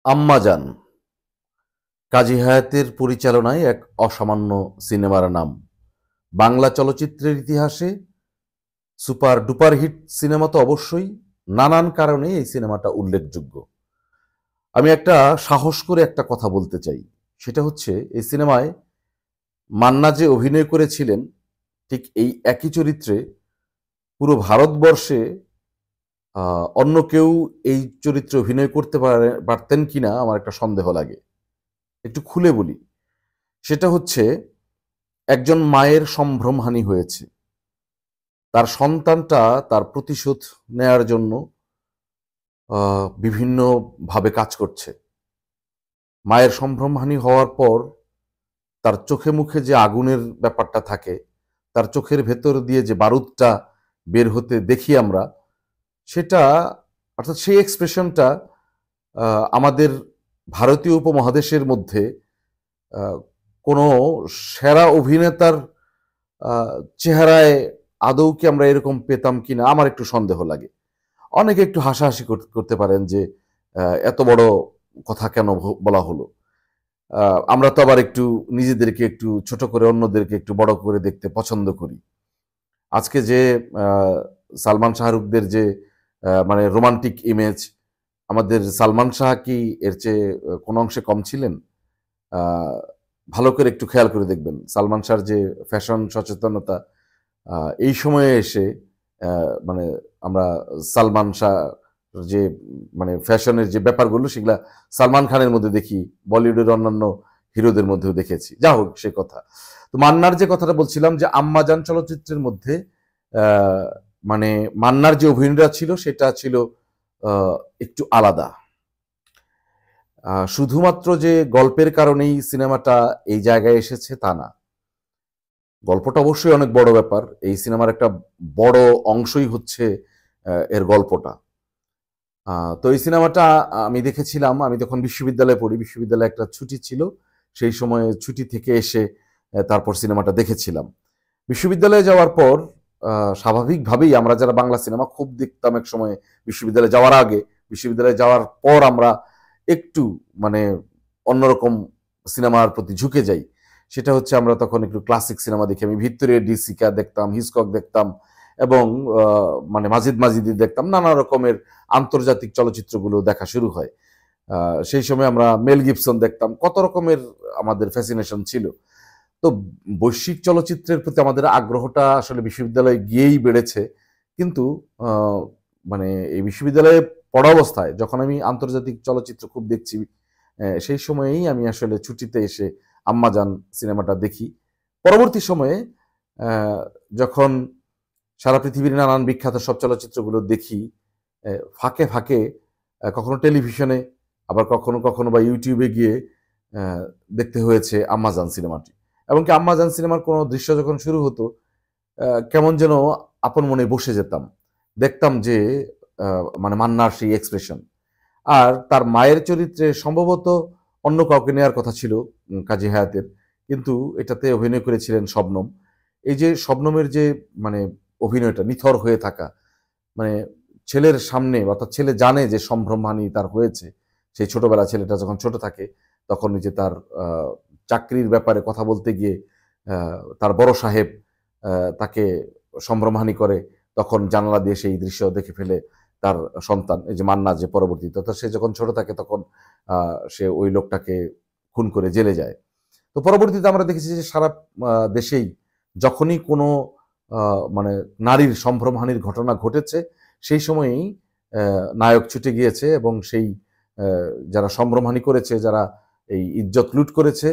আম্মাজান কাজী হায়াতের পরিচালনায় এক অসামান্য সিনেমার নাম। বাংলা চলচ্চিত্রের ইতিহাসে সুপার ডুপার হিট সিনেমা তো অবশ্যই, নানান কারণে এই সিনেমাটা উল্লেখযোগ্য। আমি একটা সাহস করে একটা কথা বলতে চাই, সেটা হচ্ছে এই সিনেমায় মান্না যে অভিনয় করেছিলেন ঠিক এই একই চরিত্রে পুরো ভারতবর্ষে অন্য কেউ এই চরিত্রে অভিনয় করতে পারতেন কিনা আমার একটা সন্দেহ লাগে। একটু খুলে বলি, সেটা হচ্ছে একজন মায়ের সম্ভ্রমহানি হয়েছে, তার সন্তানটা তার প্রতিশোধ নেয়ার জন্য বিভিন্নভাবে কাজ করছে। মায়ের সম্ভ্রমহানি হওয়ার পর তার চোখে মুখে যে আগুনের ব্যাপারটা থাকে, তার চোখের ভেতর দিয়ে যে বারুদটা বের হতে দেখি আমরা, সেটা অর্থাৎ সেই এক্সপ্রেশনটা আমাদের ভারতীয় উপমহাদেশের মধ্যে আহ, কোনো সেরা অভিনেতার চেহারায় আদৌ কি আমরা এরকম পেতাম কিনা আমার একটু সন্দেহ লাগে। অনেকে একটু হাসাহাসি করতে পারেন যে এত বড় কথা কেন বলা হলো। আমরা তো আবার একটু নিজেদেরকে একটু ছোট করে অন্যদেরকে একটু বড় করে দেখতে পছন্দ করি। আজকে যে আহ, সালমান শাহরুখদের যে মানে রোমান্টিক ইমেজ, আমাদের সালমান শাহ কি এর চেয়ে কোনো অংশে কম ছিলেন? আহ, ভালো করে একটু খেয়াল করে দেখবেন সালমান শাহর যে ফ্যাশন সচেতনতা, এই সময়ে এসে মানে আমরা সালমান শাহ যে মানে ফ্যাশনের যে ব্যাপারগুলো সেগুলা সালমান খানের মধ্যে দেখি, বলিউডের অন্যান্য হিরোদের মধ্যেও দেখেছি। যা হোক সে কথা। তো মান্নার যে কথাটা বলছিলাম যে আম্মাজান চলচ্চিত্রের মধ্যে আহ, মানে মান্নার যে অভিনয়টা ছিল সেটা ছিল আহ, একটু আলাদা। শুধুমাত্র যে গল্পের কারণেই সিনেমাটা এই জায়গায় এসেছে তা না, গল্পটা অবশ্যই অনেক বড় ব্যাপার। এই সিনেমার একটা বড় অংশই হচ্ছে এর গল্পটা। তো এই সিনেমাটা আমি দেখেছিলাম, আমি তখন বিশ্ববিদ্যালয়ে পড়ি, বিশ্ববিদ্যালয়ে একটা ছুটি ছিল, সেই সময় ছুটি থেকে এসে তারপর সিনেমাটা দেখেছিলাম। বিশ্ববিদ্যালয়ে যাওয়ার পর স্বাভাবিকভাবেই আমরা যারা বাংলা সিনেমা খুব দেখতাম এক সময়, বিশ্ববিদ্যালয়ে যাওয়ার আগে, বিশ্ববিদ্যালয়ে যাওয়ার পর আমরা একটু মানে অন্যরকম সিনেমার প্রতি ঝুঁকে যাই। সেটা হচ্ছে আমরা তখন একটু ক্লাসিক সিনেমা দেখি। আমি ভিক্টোরিয়া ডিসিকা দেখতাম, হিচকক দেখতাম, এবং মানে মাজিদ মাজিদি দেখতাম, নানা রকমের আন্তর্জাতিক চলচ্চিত্রগুলো দেখা শুরু হয়। সেই সময় আমরা মেল গিবসন দেখতাম, কত রকমের আমাদের ফ্যাসিনেশন ছিল। তো বৈশ্বিক চলচ্চিত্রের প্রতি আমাদের আগ্রহটা আসলে বিশ্ববিদ্যালয়ে গিয়েই বেড়েছে। কিন্তু আহ, মানে এই বিশ্ববিদ্যালয়ে পড়া অবস্থায় যখন আমি আন্তর্জাতিক চলচ্চিত্র খুব দেখছি, সেই সময়েই আমি আসলে ছুটিতে এসে আম্মাজান সিনেমাটা দেখি। পরবর্তী সময়ে আহ, যখন সারা পৃথিবীর নানান বিখ্যাত সব চলচ্চিত্রগুলো দেখি, ফাঁকে ফাঁকে কখনো টেলিভিশনে, আবার কখনো কখনো বা ইউটিউবে গিয়ে আহ, দেখতে হয়েছে আম্মাজান সিনেমাটি। এমনকি আম্মাজান সিনেমার কোনো দৃশ্য যখন শুরু হতো, কেমন যেন আপন মনে বসে যেতাম, দেখতাম যে মানে মান্নার সেই এক্সপ্রেশন। আর তার মায়ের চরিত্রে সম্ভবত অন্য কাউকে নেওয়ার কথা ছিল, কাজী হায়াতের, কিন্তু এটাতে অভিনয় করেছিলেন শবনম। এই যে শবনমের যে মানে অভিনয়টা নিথর হয়ে থাকা, মানে ছেলের সামনে, অর্থাৎ ছেলে জানে যে সম্ভ্রমহানি তার হয়েছে, সেই ছোটবেলা ছেলেটা যখন ছোট থাকে তখন ওই যে তার চাকরির ব্যাপারে কথা বলতে গিয়ে তার বড় সাহেব তাকে সম্ভ্রমহানি করে, তখন জানালা দিয়ে সেই দৃশ্য দেখে ফেলে তার সন্তান, এই যে মান্না, যে পরবর্তীতে অর্থাৎ সে যখন ছোট থাকে তখন সে ওই লোকটাকে খুন করে জেলে যায়। তো পরবর্তীতে আমরা দেখেছি যে সারা দেশেই যখনই কোনো মানে নারীর সম্ভ্রমহানির ঘটনা ঘটেছে, সেই সময়েই নায়ক ছুটে গিয়েছে এবং সেই যারা সম্ভ্রমহানি করেছে, যারা এই ইজ্জত লুট করেছে,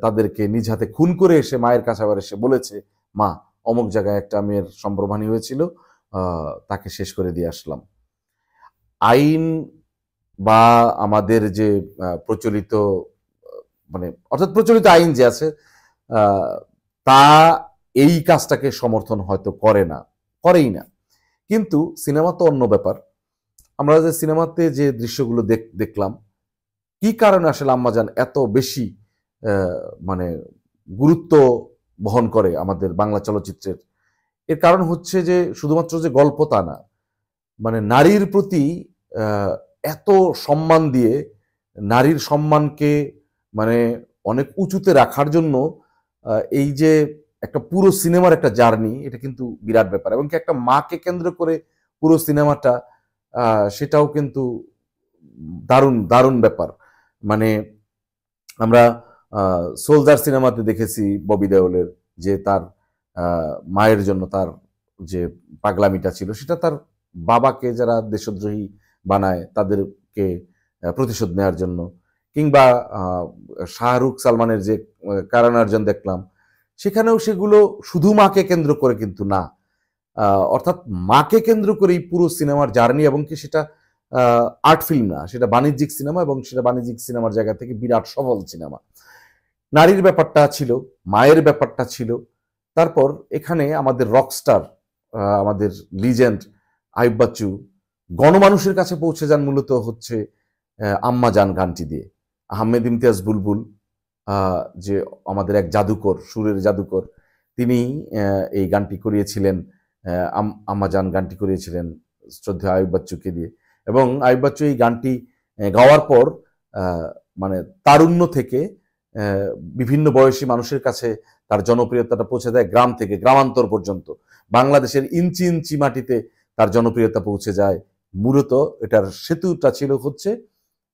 তাদেরকে নিজ হাতে খুন করে এসে মায়ের কাছে আবার এসে বলেছে, মা, অমুক জায়গায় একটা মেয়ের সম্ভ্রমহানি হয়েছিল, তাকে শেষ করে দিয়ে আসলাম। আইন বা আমাদের যে প্রচলিত মানে অর্থাৎ প্রচলিত আইন যে আছে, আহ, তা এই কাজটাকে সমর্থন হয়তো করে না, করেই না। কিন্তু সিনেমা তো অন্য ব্যাপার। আমরা যে সিনেমাতে যে দৃশ্যগুলো দেখলাম, কি কারণে আসলে আম্মাজান এত বেশি আহ, মানে গুরুত্ব বহন করে আমাদের বাংলা চলচ্চিত্রের, এর কারণ হচ্ছে যে শুধুমাত্র যে গল্প তা না, মানে নারীর প্রতি আহ, এত সম্মান দিয়ে নারীর সম্মানকে মানে অনেক উঁচুতে রাখার জন্য এই যে একটা পুরো সিনেমার একটা জার্নি, এটা কিন্তু বিরাট ব্যাপার। এবং কি একটা মাকে কেন্দ্র করে পুরো সিনেমাটা, সেটাও কিন্তু দারুণ দারুণ ব্যাপার। মানে আমরা সোলজার সিনেমাতে দেখেছি ববি দেওলের যে তার মায়ের জন্য তার যে পাগলামিটা ছিল, সেটা তার বাবাকে যারা দেশদ্রোহী বানায় তাদেরকে প্রতিশোধ নেওয়ার জন্য। কিংবা শাহরুখ সালমানের যে কারণ অর্জন দেখলাম, সেখানেও সেগুলো শুধু মাকে কেন্দ্র করে কিন্তু না, অর্থাৎ মাকে কেন্দ্র করেই পুরো সিনেমার জার্নি। এবং কি সেটা আর্ট ফিল্ম না, সেটা বাণিজ্যিক সিনেমা, এবং সেটা বাণিজ্যিক সিনেমার জায়গা থেকে বিরাট সফল সিনেমা। নারীর ব্যাপারটা ছিল, মায়ের ব্যাপারটা ছিল, তারপর এখানে আমাদের রকস্টার, আমাদের লিজেন্ড আইয়ুব বাচ্চু গণমানুষের কাছে পৌঁছে যান মূলত হচ্ছে আম্মা জান গানটি দিয়ে। আহমেদ ইমতিয়াজ বুলবুল, যে আমাদের এক জাদুকর, সুরের জাদুকর, তিনি এই গানটি করিয়েছিলেন, আম্মা জান গানটি করিয়েছিলেন শ্রদ্ধেয় আইয়ুব বাচ্চুকে দিয়ে। এবং আইয়ুব বাচ্চু এই গানটি গাওয়ার পর মানে তারুণ্য থেকে বিভিন্ন বয়সী মানুষের কাছে তার জনপ্রিয়তাটা পৌঁছে দেয়, গ্রাম থেকে গ্রামান্তর পর্যন্ত বাংলাদেশের ইঞ্চি ইঞ্চি মাটিতে তার জনপ্রিয়তা পৌঁছে যায়। মূলত এটার সেতুটা ছিল হচ্ছে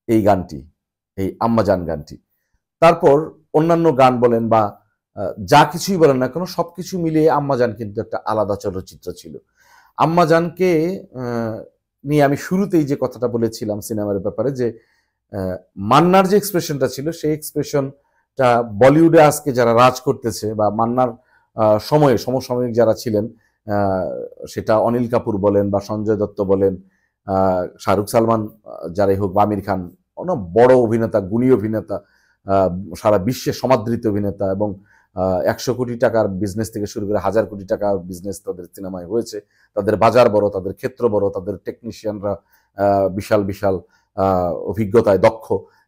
এই গানটি, এই আম্মা জান গানটি। তারপর অন্যান্য গান বলেন বা যা কিছুই বলেন না কেন, সবকিছু মিলিয়ে আম্মা জান কিন্তু একটা আলাদা চলচ্চিত্র ছিল। আম্মা জানকে নিয়ে আমি শুরুতেই যে কথাটা বলেছিলাম সিনেমার ব্যাপারে, যে মান্নার যে এক্সপ্রেশনটা ছিল, সেই এক্সপ্রেশনটা বলিউডে আজকে যারা রাজ করতেছে বা মান্নার সময়ে সমসাময়িক যারা ছিলেন, সেটা অনিল কাপুর বলেন বা সঞ্জয় দত্ত বলেন, শাহরুখ সালমান যারাই হোক, বা আমির খান, অনেক বড় অভিনেতা, গুণী অভিনেতা, সারা বিশ্বে সমাদৃত অভিনেতা, এবং 100 কোটি টাকার বিজনেস থেকে শুরু করে 1000 কোটি টাকার বিজনেস তাদের সিনেমায় হয়েছে। তাদের বাজার বড়, তাদের ক্ষেত্র বড়, তাদের টেকনিশিয়ানরা বিশাল বিশাল অভিজ্ঞতায় দক্ষ,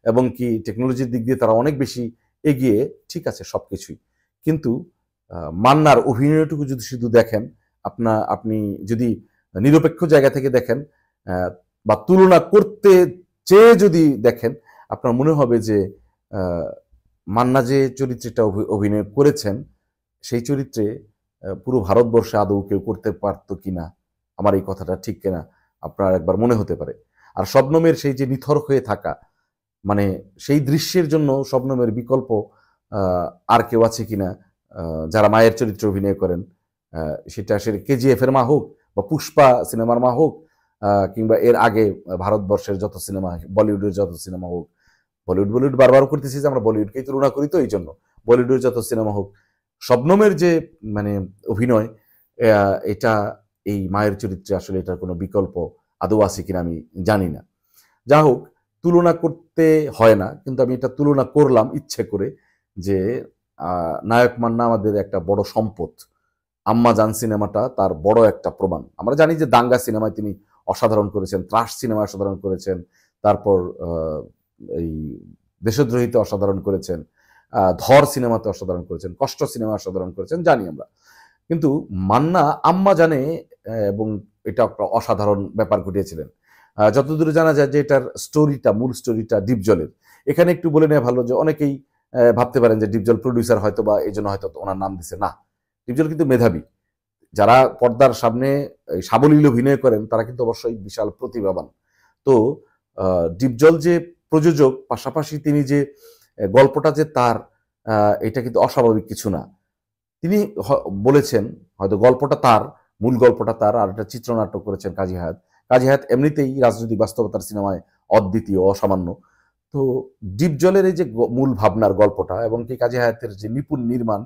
এবং কি টেকনোলজির দিক দিয়ে তারা অনেক বেশি এগিয়ে। ঠিক আছে, সবকিছুই, কিন্তু মান্নার অভিনয়টুকু যদি শুধু দেখেন, আপনি যদি নিরপেক্ষ জায়গা থেকে দেখেন বা তুলনা করতে চেয়ে যদি দেখেন, আপনার মনে হবে যে মান্না যে চরিত্রটা অভিনয় করেছেন, সেই চরিত্রে পুরো ভারতবর্ষে আদৌ কেউ করতে পারতো কিনা, আমার এই কথাটা ঠিক কিনা আপনার একবার মনে হতে পারে। আর শবনমের সেই যে নিথর হয়ে থাকা, মানে সেই দৃশ্যের জন্য শবনমের বিকল্প আর কেউ আছে কিনা যারা মায়ের চরিত্রে অভিনয় করেন, সেটা আসলে কেজিএফ এর মা হোক বা পুষ্পা সিনেমার মা হোক, কিংবা এর আগে ভারতবর্ষের যত সিনেমা, বলিউডের যত সিনেমা হোক, বলিউড বারবার করতেছি যে আমরা বলিউডকেই তুলনা করি, তো এই জন্য বলিউডের যত সিনেমা হোক, শবনমের যে মানে অভিনয়, এটা এই মায়ের চরিত্রে আসলে এটার কোনো বিকল্প আদৌ আছে কিনা আমি জানি না। যা হোক, তুলনা করতে হয় না, কিন্তু আমি এটা তুলনা করলাম ইচ্ছে করে, যে নায়ক মান্না আমাদের একটা বড় সম্পদ। আম্মা জান সিনেমাটা তার বড় একটা প্রমাণ। আমরা জানি যে দাঙ্গা সিনেমায় তিনি অসাধারণ করেছেন, ত্রাস সিনেমায় অসাধারণ করেছেন, তারপর এই দেশদ্রোহীতে অসাধারণ করেছেন, ধর সিনেমাতে অসাধারণ করেছেন, কষ্ট সিনেমা অসাধারণ করেছেন, জানি আমরা। কিন্তু মান্না আম্মা জানে, এবং এটা একটা অসাধারণ ব্যাপার ঘটিয়েছিলেন। যতদূর জানা যায় যে এটার স্টোরিটা, মূল স্টোরিটা ডিপজলের। এখানে একটু বলে নেওয়া ভালো যে অনেকেই ভাবতে পারেন যে ডিপজল প্রডিউসার হয়তো, বা এই জন্য হয়তো ওনার নাম দিছে না। ডিপজল কিন্তু মেধাবী। যারা পর্দার সামনে সাবলীল অভিনয় করেন তারা কিন্তু অবশ্যই বিশাল প্রতিভাবান। তো ডিপজল যে প্রযোজক, পাশাপাশি তিনি যে গল্পটা যে তার, এটা কিন্তু অস্বাভাবিক কিছু না। তিনি বলেছেন হয়তো গল্পটা তার, মূল গল্পটা তার, আর একটা চিত্রনাট্য করেছেন কাজী হায়াত। কাজী হায়াত এমনিতেই রাজনৈতিক বাস্তবতার সিনেমায় অদ্বিতীয়, অসামান্য। তো ডিপজলের এই যে মূল ভাবনার গল্পটা, এবং কি কাজী হায়াতের যে নিপুণ নির্মাণ,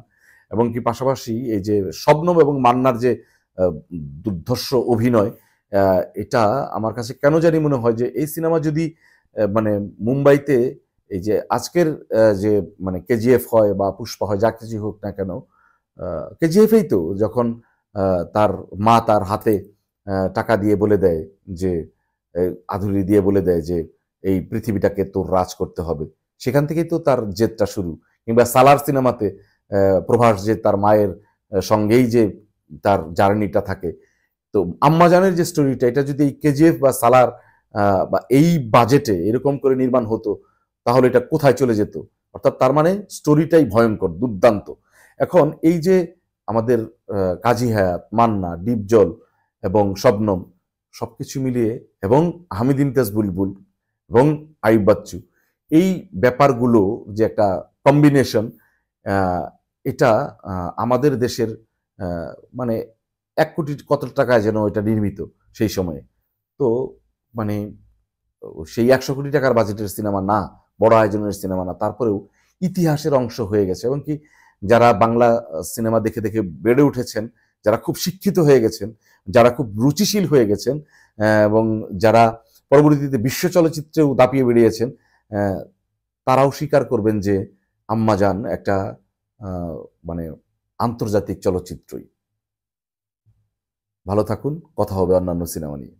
এবং কি পাশাপাশি এই যে শবনম এবং মান্নার যে দুর্ধর্ষ অভিনয়, এটা আমার কাছে কেন জানি মনে হয় যে এই সিনেমা যদি মানে মুম্বাইতে এই যে আজকের যে মানে কেজিএফ হয় বা পুষ্পা হয়, যা কিছু হোক না কেন, কেজিএফেই তো যখন তার মা তার হাতে টাকা দিয়ে বলে দেয় যে, আধুলি দিয়ে বলে দেয় যে এই পৃথিবীটাকে তোর রাজ করতে হবে, সেখান থেকেই তো তার জেদটা শুরু। কিংবা সালার সিনেমাতে প্রভাস যে তার মায়ের সঙ্গেই যে তার জার্নিটা থাকে। তো আম্মা জানের যে স্টোরিটা, এটা যদি এই কেজিএফ বা সালার বা এই বাজেটে এরকম করে নির্মাণ হতো, তাহলে এটা কোথায় চলে যেত। অর্থাৎ তার মানে স্টোরিটাই ভয়ঙ্কর, দুর্দান্ত। এখন এই যে আমাদের কাজী হায়াৎ, মান্না, ডিপজল এবং শবনম সবকিছু মিলিয়ে, এবং হামিদ ইমতিয়াজ বুলবুল এবং আইয়ুব বাচ্চু, এই ব্যাপারগুলো যে একটা কম্বিনেশন, এটা আমাদের দেশের মানে 1 কোটি কত টাকায় যেন এটা নির্মিত সেই সময়ে। তো মানে সেই 100 কোটি টাকার বাজেটের সিনেমা না, বড় আয়োজনের সিনেমা না, তারপরেও ইতিহাসের অংশ হয়ে গেছে। এবং কি যারা বাংলা সিনেমা দেখে দেখে বেড়ে উঠেছেন, যারা খুব শিক্ষিত হয়ে গেছেন, যারা খুব রুচিশীল হয়ে গেছেন, এবং যারা পরবর্তীতে বিশ্ব চলচ্চিত্রেও দাপিয়ে বেরিয়েছেন, তারাও স্বীকার করবেন যে আম্মাজান একটা মানে আন্তর্জাতিক চলচ্চিত্রই। ভালো থাকুন, কথা হবে অন্যান্য সিনেমা নিয়ে।